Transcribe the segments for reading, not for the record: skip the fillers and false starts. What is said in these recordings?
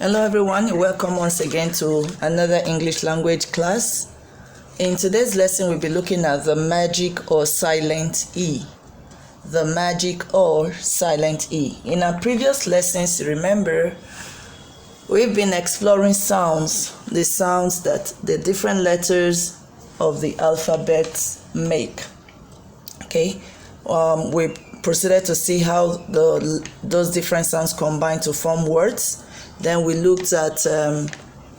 Hello everyone, welcome once again to another English language class. In today's lesson, we'll be looking at the magic or silent E. The magic or silent E. In our previous lessons, remember, we've been exploring sounds, the sounds that the different letters of the alphabet make. Okay, we proceeded to see how those different sounds combine to form words. Then we looked at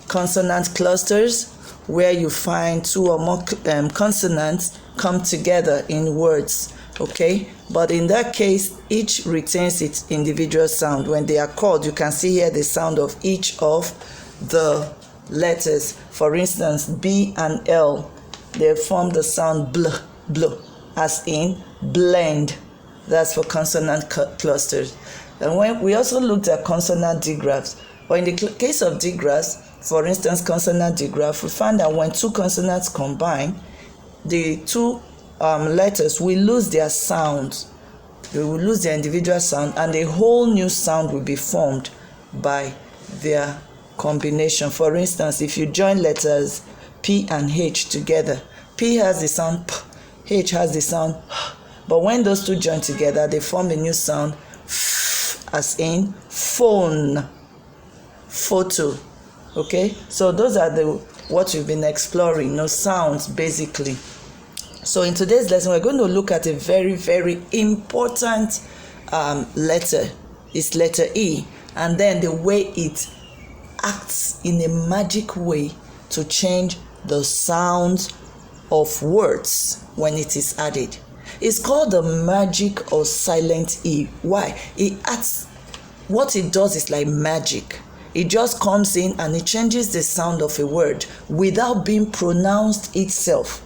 consonant clusters, where you find two or more consonants come together in words. Okay, but in that case, each retains its individual sound. When they are called, you can see here the sound of each of the letters. For instance, B and L, they form the sound bl, bl, as in blend. That's for consonant clusters. And when we also looked at consonant digraphs. But in the case of digraphs, for instance, consonant digraph, we find that when two consonants combine, the two letters will lose their sounds. They will lose their individual sound, and a whole new sound will be formed by their combination. For instance, if you join letters P and H together, P has the sound P, H has the sound H. But when those two join together, they form a new sound, as in phone, photo. Okay, so those are what we've been exploring, sounds basically. So in today's lesson, we're going to look at a very, very important letter. It's letter E, and then the way it acts in a magic way to change the sound of words when it is added. It's called the magic or silent E. Why? What it does is like magic. It just comes in and it changes the sound of a word without being pronounced itself.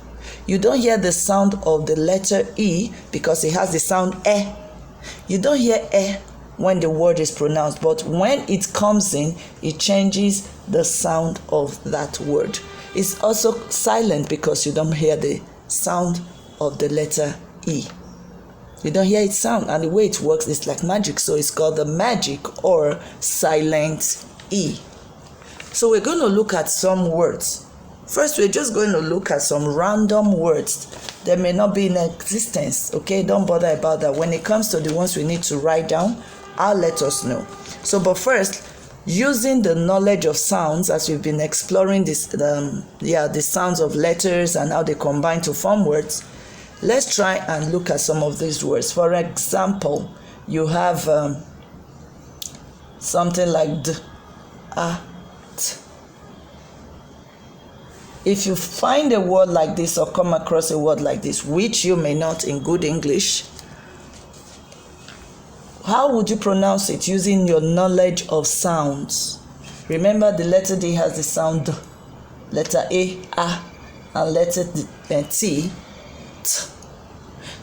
You don't hear the sound of the letter E because it has the sound E. You don't hear E when the word is pronounced, but when it comes in, it changes the sound of that word. It's also silent because you don't hear the sound of the letter E. You don't hear its sound, and the way it works is like magic. So it's called the magic or silent E. So we're going to look at some words. First, we're just going to look at some random words that may not be in existence. Okay, don't bother about that. When it comes to the ones we need to write down, I'll let us know. So, but first, using the knowledge of sounds, as we've been exploring the sounds of letters and how they combine to form words, let's try and look at some of these words. For example, you have something like d, a, t. If you find a word like this or come across a word like this, which you may not in good English, how would you pronounce it using your knowledge of sounds? Remember, the letter D has the sound D, letter A, and letter T, T.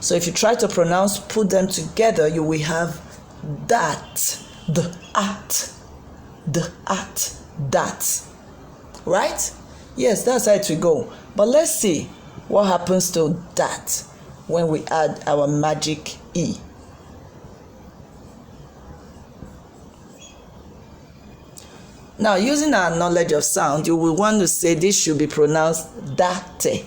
So if you try to put them together, you will have that, the at, that. Right? Yes, that's how it will go. But let's see what happens to that when we add our magic E. Now, using our knowledge of sound, you will want to say this should be pronounced date.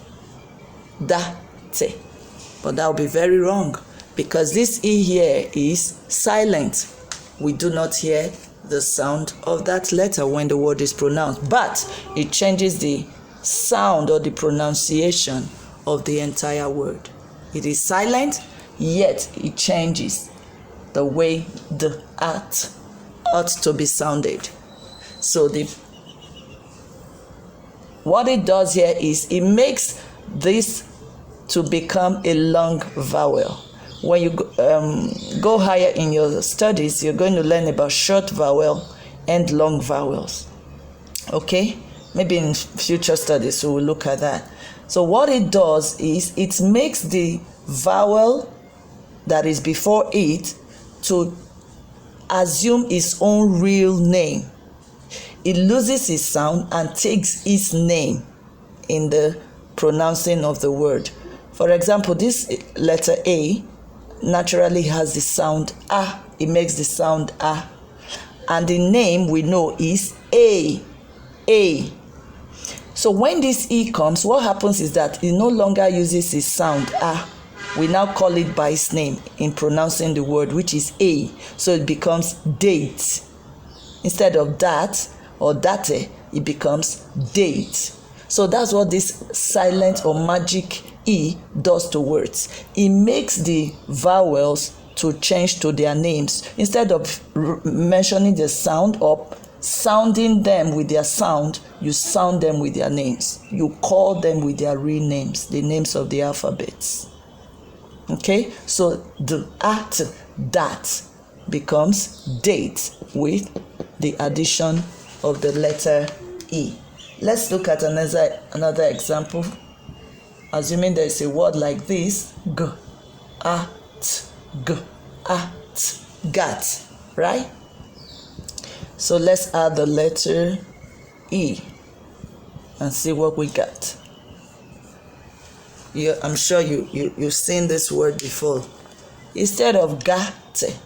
But that will be very wrong because this E here is silent. We do not hear the sound of that letter when the word is pronounced, but it changes the sound or the pronunciation of the entire word. It is silent, yet it changes the way the at ought to be sounded. So what it does here is it makes this to become a long vowel. When you go higher in your studies, you're going to learn about short vowel and long vowels. Okay? Maybe in future studies we will look at that. So what it does is it makes the vowel that is before it to assume its own real name. It loses its sound and takes its name in the pronouncing of the word. For example, this letter A naturally has the sound A. It makes the sound A. and the name we know is A. So when this E comes, what happens is that it no longer uses its sound we now call it by its name in pronouncing the word, which is A. So it becomes date. Instead of that or date, it becomes date. So that's what this silent or magic E does to words. It makes the vowels to change to their names. Instead of mentioning the sound or sounding them with their sound, you sound them with their names. You call them with their real names, the names of the alphabets. Okay, so the that becomes date with the addition of the letter E. Let's look at another example. Assuming there is a word like this, gat, right? So let's add the letter E and see what we got. I'm sure you've seen this word before. Instead of gate,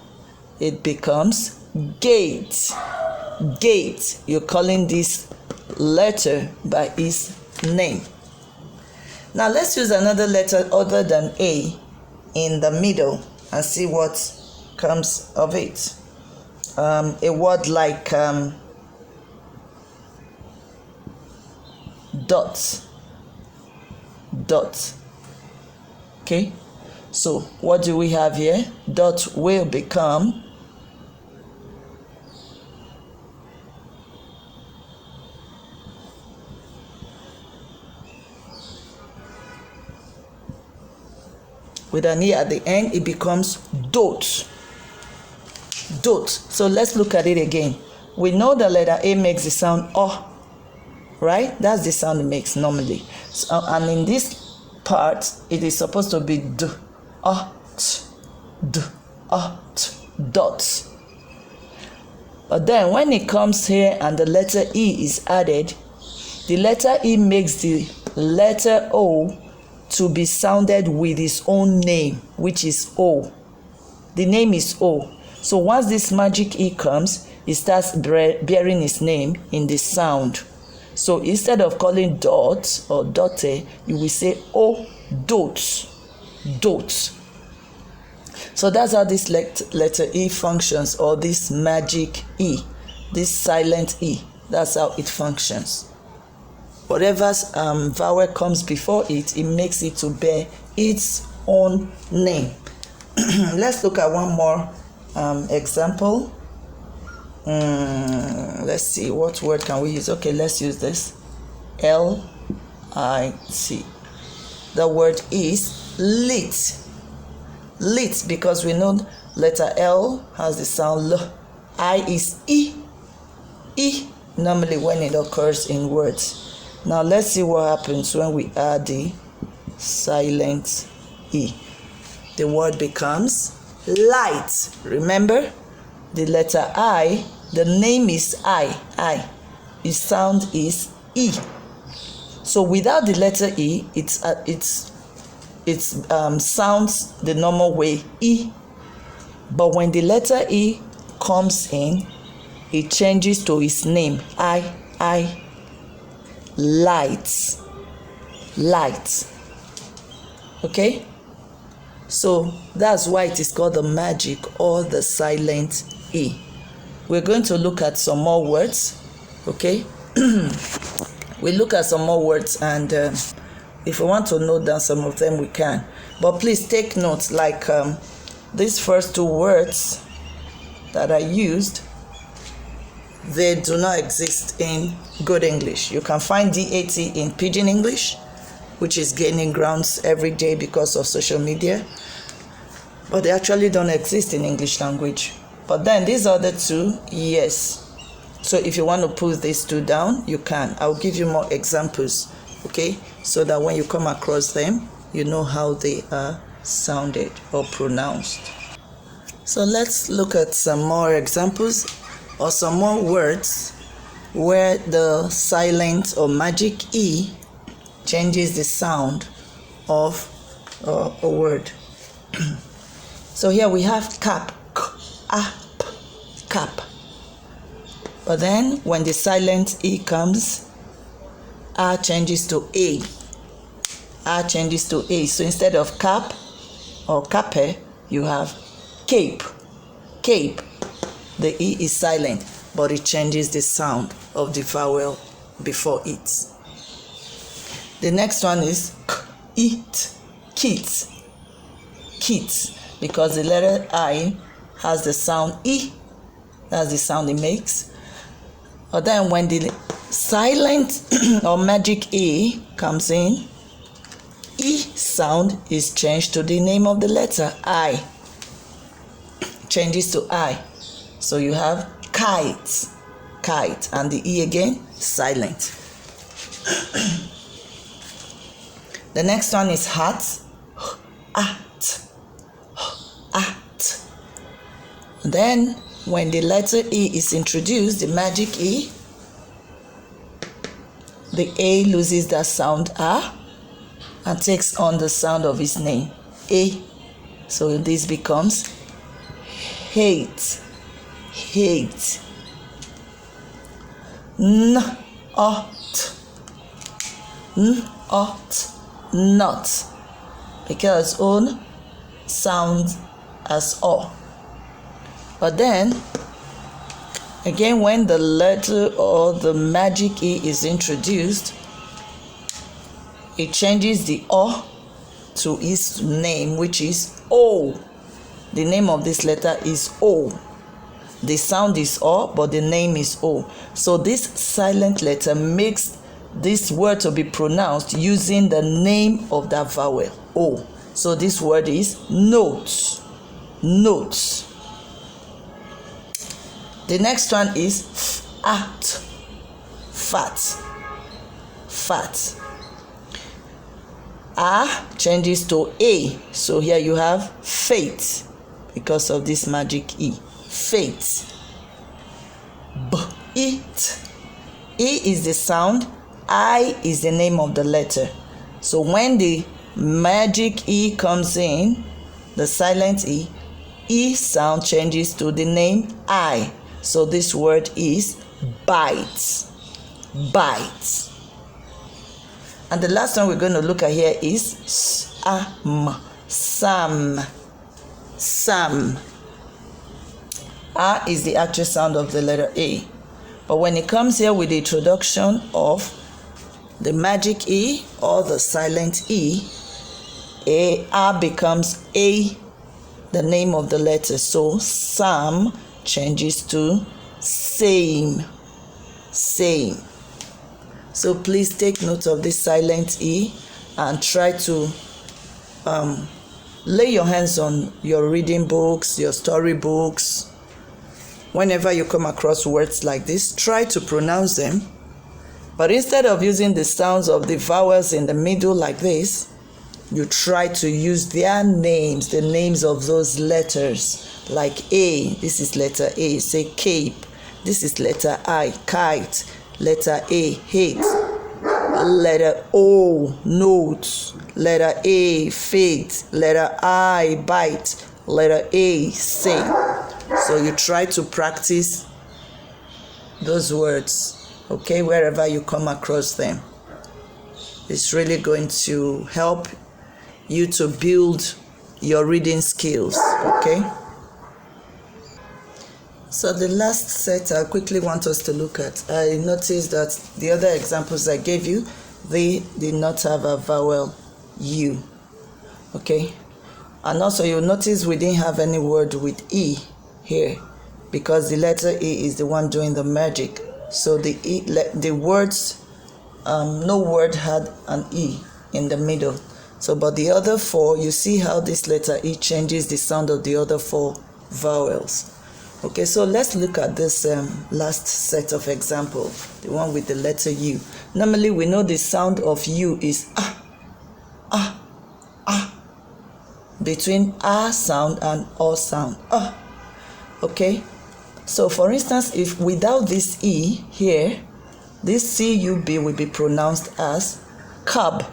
it becomes gate. Gate. You're calling this letter by its name. Now let's use another letter other than A in the middle and see what comes of it. A word like dot. Okay, so what do we have here? Dot will become with an E at the end, it becomes dot. So let's look at it again. We know the letter A makes the sound O, right? That's the sound it makes normally. So, and in this part, it is supposed to be d, dot. But then when it comes here and the letter E is added, the letter E makes the letter O to be sounded with its own name, which is O. The name is O. So once this magic E comes, it starts bearing its name in the sound. So instead of calling dot or dote, you will say O dot. So that's how this letter E functions, or this magic E, this silent E. That's how it functions. Whatever vowel comes before it, it makes it to bear its own name. Let's look at one more example. Let's see, what word can we use? Okay, let's use this. L-I-T. The word is lit. Lit, because we know letter L has the sound L. I is E. E, normally when it occurs in words. Now let's see what happens when we add the silent E. The word becomes light. Remember, the letter I, the name is I. Its sound is E. So without the letter E, it sounds the normal way, E. But when the letter E comes in, it changes to its name, I. Light. Okay? So that's why it is called the magic or the silent E. We're going to look at some more words. Okay? We look at some more words, and if you want to note down some of them, we can. But please take notes, like these first two words that I used, they do not exist in good English. You can find DAT in Pidgin English, which is gaining grounds every day because of social media, but they actually don't exist in English language. But then these other two, yes. So if you want to put these two down, you can. I'll give you more examples, okay? So that when you come across them, you know how they are sounded or pronounced. So let's look at some more examples or some more words where the silent or magic E changes the sound of a word. So here we have cap, cap. But then when the silent E comes, R changes to A. R changes to A. So instead of cap or cape, you have cape. Cape. The E is silent, but it changes the sound of the vowel before it. The next one is it. Kit. Kit. Because the letter I has the sound E. That's the sound it makes. But then when the silent or magic E comes in, E sound is changed to the name of the letter I. Changes to I. So you have kite. Kite. And the E again, silent. The next one is hat. At. At. Then when the letter E is introduced, the magic E, the A loses that sound A and takes on the sound of its name, A. So this becomes hate. Hate. Not. Not. Not. Because on sounds as O. But then, again, when the letter or the magic E is introduced, it changes the O to its name, which is O. The name of this letter is O. The sound is O, but the name is O. So this silent letter makes this word to be pronounced using the name of that vowel, O. So this word is notes. Notes. The next one is fat. Fat. Fat. A changes to A. So here you have fate because of this magic E. Fate. It. E is the sound. I is the name of the letter. So when the magic E comes in, the silent E, E sound changes to the name I. So this word is bite. Bite. And the last one we're going to look at here is sam. Sam. Sam. A is the actual sound of the letter A. But when it comes here with the introduction of the magic E or the silent E, A becomes A, the name of the letter. So Sam changes to same. Same. So please take note of this silent E and try to lay your hands on your reading books, your story books. Whenever you come across words like this, try to pronounce them. But instead of using the sounds of the vowels in the middle like this, you try to use their names, the names of those letters. Like A, this is letter A, say cape. This is letter I, kite. Letter A, hate. Letter O, note. Letter A, fate. Letter I, bite. Letter A, say. So you try to practice those words, okay, wherever you come across them. It's really going to help you to build your reading skills, okay? So the last set I quickly want us to look at. I noticed that the other examples I gave you, they did not have a vowel U, okay? And also you'll notice we didn't have any word with E here because the letter E is the one doing the magic. So the words, no word had an E in the middle. So, but the other four, you see how this letter E changes the sound of the other four vowels. Okay, so let's look at this last set of example, the one with the letter U. Normally, we know the sound of U is between A sound and O sound. Okay, so for instance, if without this E here, this C-U-B will be pronounced as cub.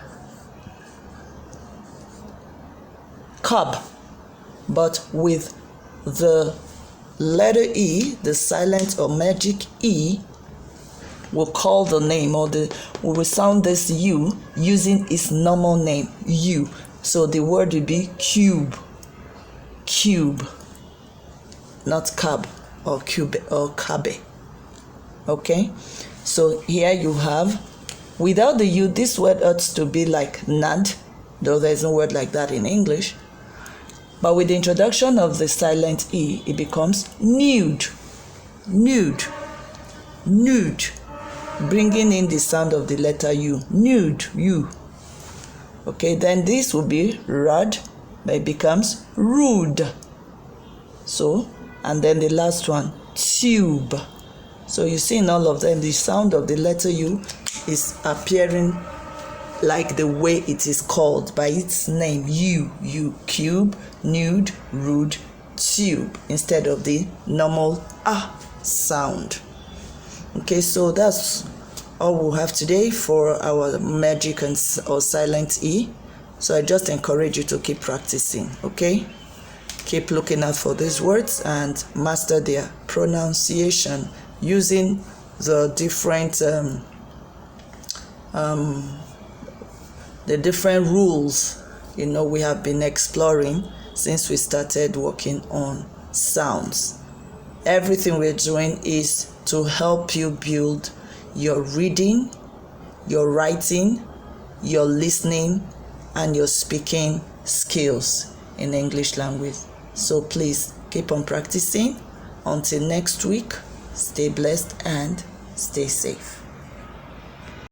Cub, but with the letter E, the silent or magic E, will call the name, or we will sound this U using its normal name, U. So the word will be cube. Cube. Not cab or cube or cabe. Okay? So here you have, without the U, this word ought to be like nad, though there's no word like that in English. But with the introduction of the silent E, it becomes nude. Nude. Nude. Bringing in the sound of the letter U. Nude. U. Okay, then this will be rad, but it becomes rude. So, and then the last one, tube. So you see in all of them, the sound of the letter U is appearing like the way it is called by its name, U, cube, nude, rude, tube, instead of the normal sound. Okay, so that's all we'll have today for our magic or silent E. So I just encourage you to keep practicing, okay? Keep looking out for these words and master their pronunciation using the different rules we have been exploring since we started working on sounds. Everything we're doing is to help you build your reading, your writing, your listening, and your speaking skills in English language. So please keep on practicing. Until next week, stay blessed and stay safe.